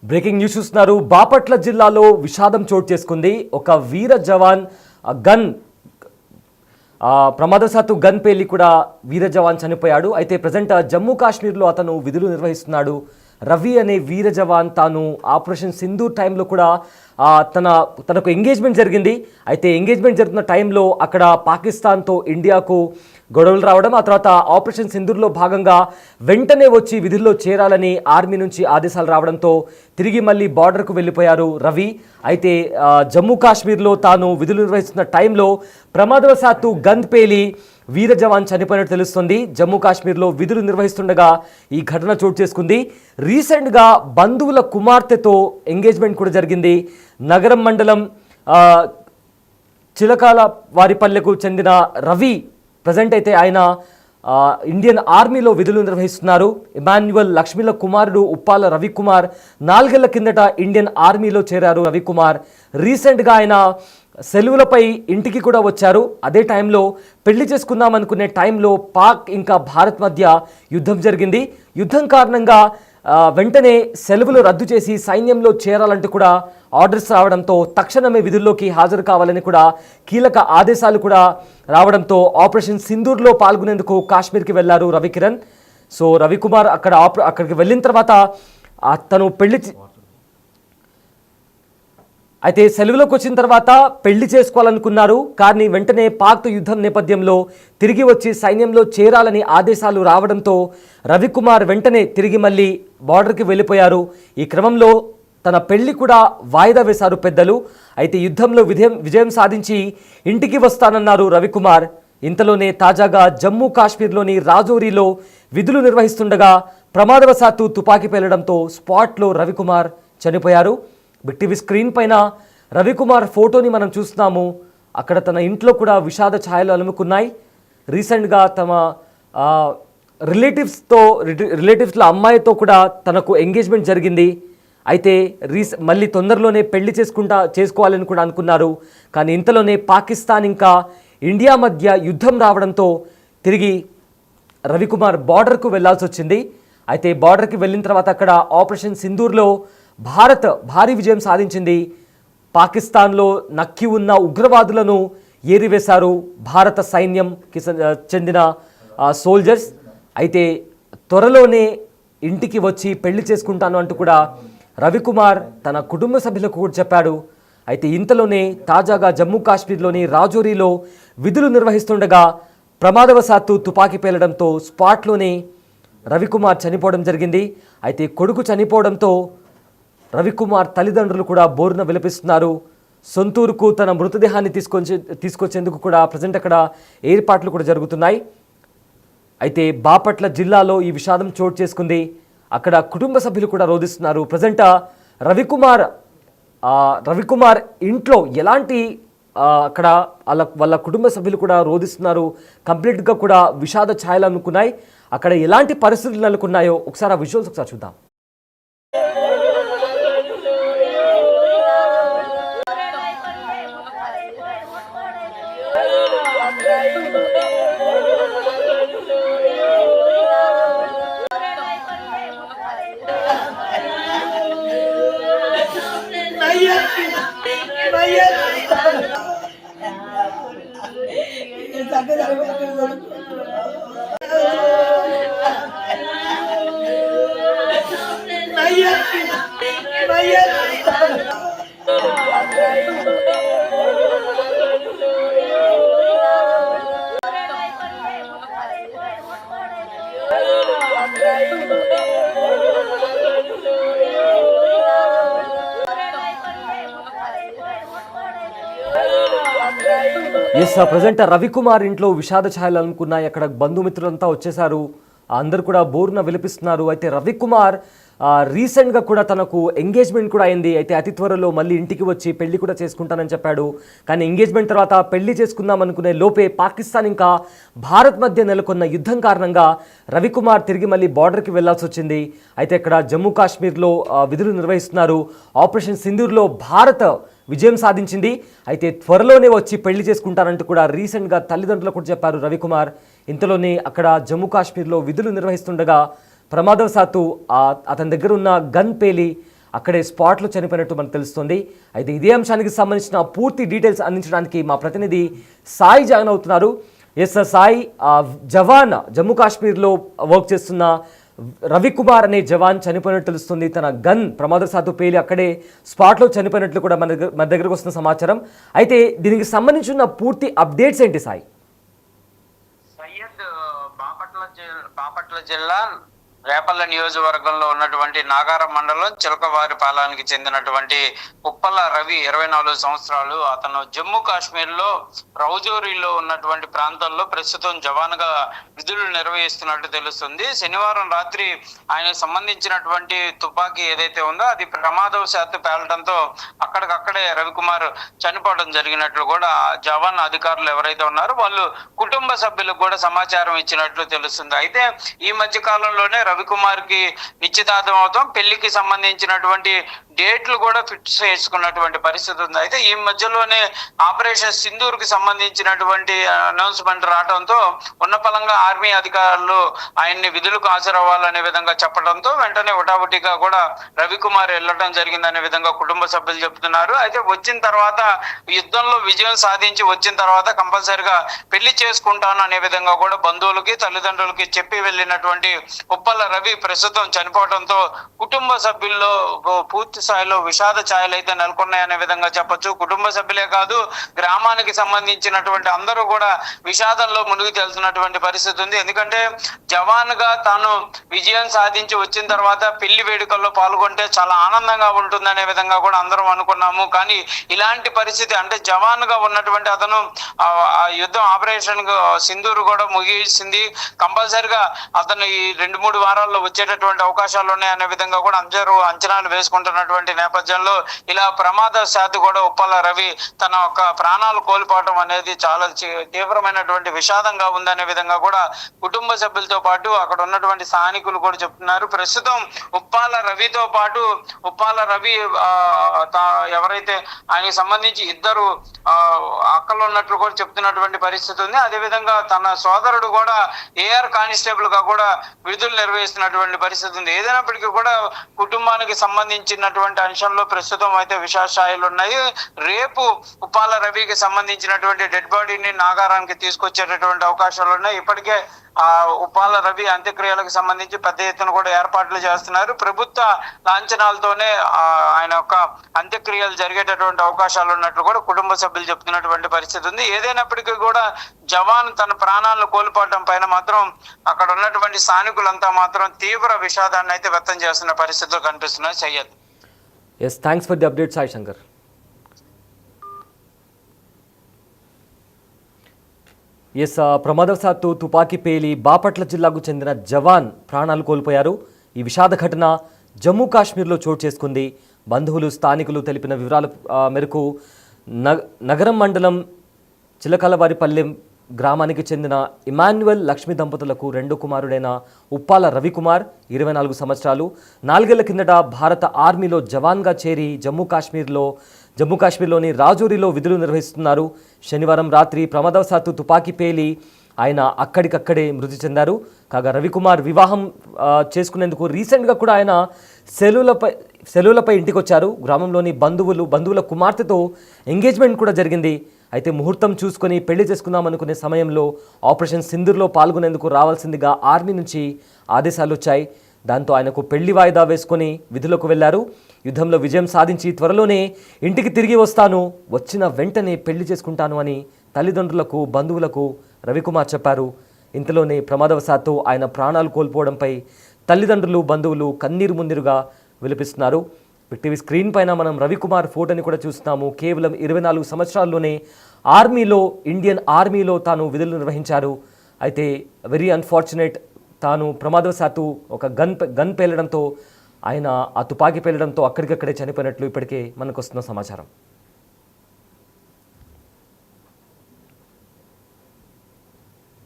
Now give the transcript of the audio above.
Breaking news చూస్తున్నారు. బాపట్ల జిల్లాలో విషాదం చోటు చేసుకుంది. ఒక వీర జవాన్ గన్ ప్రమాదవశాత్తు గన్ పేలి కూడా వీర జవాన్ చనిపోయాడు. అయితే ప్రజెంట్ జమ్మూ కాశ్మీర్లో అతను విధులు నిర్వహిస్తున్నాడు. రవి అనే వీర జవాన్ తాను ఆపరేషన్ సింధూర్ టైంలో కూడా తనకు ఎంగేజ్మెంట్ జరిగింది. అయితే ఎంగేజ్మెంట్ జరుగుతున్న టైంలో అక్కడ పాకిస్తాన్తో ఇండియాకు గొడవలు రావడం, ఆ తర్వాత ఆపరేషన్ సింధూర్లో భాగంగా వెంటనే వచ్చి విధుల్లో చేరాలని ఆర్మీ నుంచి ఆదేశాలు రావడంతో తిరిగి మళ్ళీ బార్డర్కు వెళ్ళిపోయారు రవి. అయితే జమ్మూ కాశ్మీర్లో తాను విధులు నిర్వహిస్తున్న టైంలో ప్రమాదవశాత్తు గన్ పేలి వీర జవాన్ చనిపోయినట్టు తెలుస్తుంది. జమ్మూ కాశ్మీర్లో విధులు నిర్వహిస్తుండగా ఈ ఘటన చోటు చేసుకుంది. రీసెంట్గా బంధువుల కుమార్తెతో ఎంగేజ్మెంట్ కూడా జరిగింది. నగరం మండలం చిలకాల వారిపల్లెకు చెందిన రవి ప్రజెంట్ అయితే ఆయన ఇండియన్ ఆర్మీలో విధులు నిర్వహిస్తున్నారు. ఇమాన్యువల్ లక్ష్మీల కుమారుడు ఉప్పాల రవికుమార్ 4 ఏళ్ల కిందట ఇండియన్ ఆర్మీలో చేరారు. రవికుమార్ రీసెంట్గా ఆయన సెలవులపై ఇంటికి కూడా వచ్చారు. అదే టైంలో పెళ్లి చేసుకుందాం అనుకునే టైంలో పాక్ ఇంకా భారత్ మధ్య యుద్ధం జరిగింది. యుద్ధం కారణంగా వెంటనే సెలవులు రద్దు చేసి సైన్యంలో చేరాలంటూ కూడా ఆర్డర్స్ రావడంతో తక్షణమే విధుల్లోకి హాజరు కావాలని కూడా కీలక ఆదేశాలు కూడా రావడంతో ఆపరేషన్ సింధూర్లో పాల్గొనేందుకు కాశ్మీర్కి వెళ్లారు రవికిరణ్. సో రవికుమార్ అక్కడికి వెళ్ళిన తర్వాత తను అయితే సెలవులోకి వచ్చిన తర్వాత పెళ్లి చేసుకోవాలనుకున్నారు. కానీ వెంటనే పాక్తో యుద్ధం నేపథ్యంలో తిరిగి వచ్చి సైన్యంలో చేరాలని ఆదేశాలు రావడంతో రవికుమార్ వెంటనే తిరిగి మళ్ళీ బార్డర్కి వెళ్ళిపోయారు. ఈ క్రమంలో తన పెళ్లి కూడా వాయిదా వేశారు పెద్దలు. అయితే యుద్ధంలో విజయం సాధించి ఇంటికి వస్తానన్నారు రవికుమార్. ఇంతలోనే తాజాగా జమ్మూ కాశ్మీర్లోని రాజౌరీలో విధులు నిర్వహిస్తుండగా ప్రమాదవశాత్తు తుపాకీ పేలడంతో స్పాట్లో రవికుమార్ చనిపోయారు. బిగ్ టీవీ స్క్రీన్ పైన రవికుమార్ ఫోటోని మనం చూస్తున్నాము. అక్కడ తన ఇంట్లో కూడా విషాద ఛాయలు అలుముకున్నాయి. రీసెంట్గా తమ రిలేటివ్స్ల అమ్మాయితో కూడా తనకు ఎంగేజ్మెంట్ జరిగింది. అయితే మళ్ళీ తొందరలోనే పెళ్లి చేసుకోవాలని కూడా అనుకున్నారు. కానీ ఇంతలోనే పాకిస్తాన్ ఇంకా ఇండియా మధ్య యుద్ధం రావడంతో తిరిగి రవికుమార్ బార్డర్కు వెళ్లాల్సి వచ్చింది. అయితే బార్డర్కి వెళ్ళిన తర్వాత అక్కడ ఆపరేషన్ సింధూర్లో భారత్ భారీ విజయం సాధించింది. పాకిస్తాన్లో నక్కి ఉన్న ఉగ్రవాదులను ఏరివేశారు భారత సైన్యంకి చెందిన సోల్జర్స్. అయితే త్వరలోనే ఇంటికి వచ్చి పెళ్లి చేసుకుంటాను అంటూ కూడా రవికుమార్ తన కుటుంబ సభ్యులకు కూడా చెప్పాడు. అయితే ఇంతలోనే తాజాగా జమ్మూ కాశ్మీర్లోని రాజౌరీలో విధులు నిర్వహిస్తుండగా ప్రమాదవశాత్తు తుపాకీ పేలడంతో స్పాట్లోనే రవికుమార్ చనిపోవడం జరిగింది. అయితే కొడుకు చనిపోవడంతో రవికుమార్ తల్లిదండ్రులు కూడా బోరున విలపిస్తున్నారు. సొంతూరుకు తన మృతదేహాన్ని తీసుకొచ్చేందుకు కూడా ప్రజెంట్ అక్కడ ఏర్పాట్లు కూడా జరుగుతున్నాయి. అయితే బాపట్ల జిల్లాలో ఈ విషాదం చోటు చేసుకుంది. అక్కడ కుటుంబ సభ్యులు కూడా రోధిస్తున్నారు. ప్రజెంట్ రవికుమార్ ఇంట్లో ఎలాంటి అక్కడ వాళ్ళ కుటుంబ సభ్యులు కూడా రోధిస్తున్నారు. కంప్లీట్గా కూడా విషాద ఛాయలు అనుకున్నాయి. అక్కడ ఎలాంటి పరిస్థితులు నెలకొన్నాయో ఒకసారి ఆ విజువల్స్ ఒకసారి చూద్దాం. ప్రజెంట్ రవికుమార్ ఇంట్లో విషాద ఛాయలు అనుకున్నాయి. అక్కడ బంధుమిత్రులంతా వచ్చేసారు. అందరూ కూడా బోరున విలపిస్తున్నారు. అయితే రవికుమార్ రీసెంట్గా కూడా తనకు ఎంగేజ్మెంట్ కూడా అయింది. అయితే అతి త్వరలో మళ్ళీ ఇంటికి వచ్చి పెళ్లి కూడా చేసుకుంటానని చెప్పాడు. కానీ ఎంగేజ్మెంట్ తర్వాత పెళ్లి చేసుకుందాం అనుకునే లోపే పాకిస్తాన్ ఇంకా భారత్ మధ్య నెలకొన్న యుద్ధం కారణంగా రవికుమార్ తిరిగి మళ్ళీ బార్డర్కి వెళ్లాల్సి వచ్చింది. అయితే ఇక్కడ జమ్మూ కాశ్మీర్లో విధులు నిర్వహిస్తున్నారు. ఆపరేషన్ సింధూర్లో భారత్ విజయం సాధించింది. అయితే త్వరలోనే వచ్చి పెళ్లి చేసుకుంటారంటూ కూడా రీసెంట్గా తల్లిదండ్రులు కూడా చెప్పారు రవికుమార్. ఇంతలోనే అక్కడ జమ్మూ కాశ్మీర్లో విధులు నిర్వహిస్తుండగా ప్రమాదవశాత్తు అతని దగ్గర ఉన్న గన్ పేలి అక్కడే స్పాట్లో చనిపోయినట్టు మనకు తెలుస్తుంది. అయితే ఇదే అంశానికి సంబంధించిన పూర్తి డీటెయిల్స్ అందించడానికి మా ప్రతినిధి సాయి జాయిన్ అవుతున్నారు. ఎస్ సాయి, జవాన్ జమ్మూ కాశ్మీర్లో వర్క్ చేస్తున్న రవికుమార్ అనే జవాన్ చనిపోయినట్టు తెలుస్తుంది. తన గన్ ప్రమాదవశాత్తు పేలి అక్కడే స్పాట్లో చనిపోయినట్లు కూడా మన దగ్గరకు వస్తున్న సమాచారం. అయితే దీనికి సంబంధించిన పూర్తి అప్డేట్స్ ఏంటి సాయి? సయ్యద్ బాపట్ల జిల్లా రేపల్ల నియోజకవర్గంలో ఉన్నటువంటి నాగారం మండలం చిలకవారిపాలెంకి చెందినటువంటి ఉప్పల రవి 24 సంవత్సరాలు. అతను జమ్మూ కాశ్మీర్ లో రౌజోరీలో ఉన్నటువంటి ప్రాంతాల్లో ప్రస్తుతం జవాన్ గా విధులు నిర్వహిస్తున్నట్టు తెలుస్తుంది. శనివారం రాత్రి ఆయనకు సంబంధించినటువంటి తుపాకీ ఏదైతే ఉందో అది ప్రమాదవశాత్తు పేలడంతో అక్కడికక్కడే రవికుమార్ చనిపోవడం జరిగినట్లు కూడా జవాన్ అధికారులు ఎవరైతే ఉన్నారో వాళ్ళు కుటుంబ సభ్యులకు కూడా సమాచారం ఇచ్చినట్లు తెలుస్తుంది. అయితే ఈ మధ్య కాలంలోనే రవికుమార్ కి నిశ్చితార్థం అవుతాం, పెళ్లికి సంబంధించినటువంటి డేట్లు కూడా ఫిక్స్ చేసుకున్నటువంటి పరిస్థితి ఉంది. అయితే ఈ మధ్యలోనే ఆపరేషన్ సింధూర్ కి సంబంధించినటువంటి అనౌన్స్మెంట్ రావడంతో ఉన్నపలంగా ఆర్మీ అధికారులు ఆయన్ని విధులకు హాజరవ్వాలనే విధంగా చెప్పడంతో వెంటనే హుటాహుటిగా కూడా రవికుమార్ వెళ్ళడం జరిగిందనే విధంగా కుటుంబ సభ్యులు చెప్తున్నారు. అయితే వచ్చిన తర్వాత యుద్ధంలో విజయం సాధించి వచ్చిన తర్వాత కంపల్సరిగా పెళ్లి చేసుకుంటాను అనే విధంగా కూడా బంధువులకి తల్లిదండ్రులకి చెప్పి వెళ్ళినటువంటి ఉప్పల రవి ప్రస్తుతం చనిపోవడంతో కుటుంబ సభ్యుల్లో పూర్తి స్థాయిలో విషాద ఛాయలు అయితే నెలకొన్నాయనే విధంగా చెప్పొచ్చు. కుటుంబ సభ్యులే కాదు, గ్రామానికి సంబంధించినటువంటి అందరూ కూడా విషాదంలో మునిగి తేలుతున్నటువంటి పరిస్థితి ఉంది. ఎందుకంటే జవాన్ గా తాను విజయం సాధించి వచ్చిన తర్వాత పెళ్లి వేడుకల్లో పాల్గొంటే చాలా ఆనందంగా ఉంటుందనే విధంగా కూడా అందరం అనుకున్నాము. కానీ ఇలాంటి పరిస్థితి, అంటే జవాన్ గా ఉన్నటువంటి అతను ఆ యుద్ధం ఆపరేషన్ సింధూర్ కూడా ముగిసింది, కంపల్సరిగా అతను ఈ 2-3 వారాల్లో వచ్చేటటువంటి అవకాశాలు ఉన్నాయనే విధంగా కూడా అందరూ అంచనాలు వేసుకుంటున్నటువంటి నేపథ్యంలో ఇలా ప్రమాదశాత్తు కూడా ఉప్పల రవి తన యొక్క ప్రాణాలు కోల్పోవడం అనేది చాలా తీవ్రమైనటువంటి విషాదంగా ఉందనే విధంగా కూడా కుటుంబ సభ్యులతో పాటు అక్కడ ఉన్నటువంటి స్థానికులు కూడా చెప్తున్నారు. ప్రస్తుతం ఉప్పాల రవితో పాటు ఉప్పాల రవి ఎవరైతే ఆయనకి సంబంధించి 2 అక్కలు ఉన్నట్లు కూడా చెప్తున్నటువంటి పరిస్థితి ఉంది. అదేవిధంగా తన సోదరుడు కూడా ఏఆర్ కానిస్టేబుల్ గా కూడా విధులు నిర్వహిస్తున్నటువంటి పరిస్థితి ఉంది. ఏదైనప్పటికీ కూడా కుటుంబానికి సంబంధించినటువంటి అంశంలో ప్రస్తుతం అయితే విషాశాయిలు ఉన్నాయి. రేపు ఉప్పాల రవికి సంబంధించినటువంటి డెడ్ బాడీని నాగారానికి తీసుకొచ్చేటటువంటి అవకాశాలు ఉన్నాయి. ఇప్పటికే ఉప్పాల రవి అంత్యక్రియలకు సంబంధించి పెద్ద ఎత్తున కూడా ఏర్పాట్లు చేస్తున్నారు. ప్రభుత్వ లాంఛనాలతోనే ఆయన యొక్క అంత్యక్రియలు జరిగేటటువంటి అవకాశాలు ఉన్నట్లు కూడా కుటుంబ సభ్యులు చెప్తున్నటువంటి పరిస్థితి ఉంది. ఏదైనప్పటికీ కూడా జవాన్ తన ప్రాణాలను కోల్పోవడం పైన మాత్రం అక్కడ ఉన్నటువంటి స్థానికులంతా మాత్రం తీవ్ర విషాదాన్ని అయితే వ్యక్తం చేస్తున్న పరిస్థితులు కనిపిస్తున్నాయి. Syed. Yes, thanks for the update Sai Shankar. Yes, ప్రమాదవశాత్తు తుపాకీ పేలి బాపట్ల జిల్లాకు చెందిన జవాన్ ప్రాణాలు కోల్పోయారు. ఈ విషాద ఘటన జమ్మూ కాశ్మీర్లో చోటు చేసుకుంది. బంధువులు స్థానికులు తెలిపిన వివరాల మేరకు నగరం మండలం చిలకలవారిపల్లెం గ్రామానికి చెందిన ఇమాన్యువల్ లక్ష్మి దంపతులకు 2 కుమారుడైన ఉప్పాల రవికుమార్ 24 సంవత్సరాలు 4 ఏళ్ల కిందట భారత ఆర్మీలో జవాన్గా చేరి జమ్మూ కాశ్మీర్లోని రాజౌరీలో విధులు నిర్వహిస్తున్నారు. శనివారం రాత్రి ప్రమాదవశాత్తు తుపాకీ పేలి ఆయన అక్కడికక్కడే మృతి చెందారు. కాగా రవికుమార్ వివాహం చేసుకునేందుకు రీసెంట్గా కూడా ఆయన సెలవులపై ఇంటికి వచ్చారు. గ్రామంలోని బంధువుల కుమార్తెతో ఎంగేజ్మెంట్ కూడా జరిగింది. అయితే ముహూర్తం చూసుకొని పెళ్లి చేసుకుందాం అనుకునే సమయంలో ఆపరేషన్ సింధూర్లో పాల్గొనేందుకు రావాల్సిందిగా ఆర్మీ నుంచి ఆదేశాలు వచ్చాయి. దాంతో ఆయనకు పెళ్లి వాయిదా వేసుకొని విధులకు వెళ్లారు. యుద్ధంలో విజయం సాధించి త్వరలోనే ఇంటికి తిరిగి వస్తాను, వచ్చిన వెంటనే పెళ్లి చేసుకుంటాను అని తల్లిదండ్రులకు బంధువులకు రవికుమార్ చెప్పారు. ఇంతలోనే ప్రమాదవశాత్తు ఆయన ప్రాణాలు కోల్పోవడంపై తల్లిదండ్రులు బంధువులు కన్నీరు ముందిరుగా విలపిస్తున్నారు. టీవీ స్క్రీన్ పైన మనం రవికుమార్ ఫోటోని కూడా చూస్తున్నాము. కేవలం 24 సంవత్సరాల్లోనే ఇండియన్ ఆర్మీలో తాను విధులు నిర్వహించారు. అయితే వెరీ అన్ఫార్చునేట్, తాను ప్రమాదవశాత్తు ఒక గన్ పేలడంతో ఆయన ఆ తుపాకీ పేలడంతో అక్కడికక్కడే చనిపోయినట్లు ఇప్పటికే మనకు వస్తున్న సమాచారం.